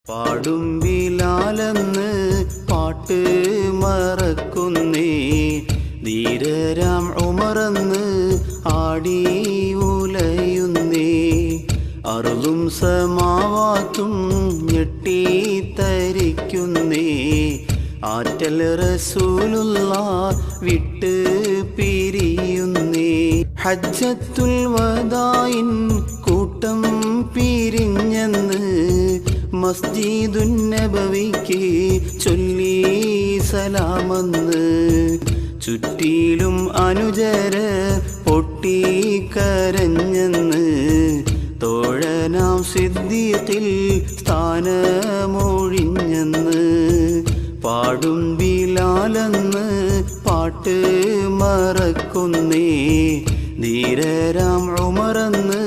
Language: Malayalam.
പാടും ബിലാലെന്ന് പാട്ട് മറക്കുന്നേ, ധീരരാം ഉമറെന്ന് ആടി ഉലയുന്നേ. അറുതും സമാവാത്തും ഞെട്ടിത്തരിക്കുന്നേ, ആറ്റൽ റസൂലുള്ള വിട്ട് പിരിയുന്നേ. ഹജ്ജത്തുൽ വദായിൻ കൂട്ടം പിരിഞ്ഞെന്ന് മസ്ജിദുൻ നബവിക്ക് ചൊല്ലി സലാമെന്ന്. ചുറ്റിലും അനുചര പൊട്ടിക്കരഞ്ഞെന്ന്, തോഴനാം സിദ്ദീഖിൽ സ്ഥാനമൊഴിഞ്ഞെന്ന്. പാടും ബിലാലെന്ന് പാട്ട് മറക്കുന്നേ, ധീരരാം ഉമറെന്ന്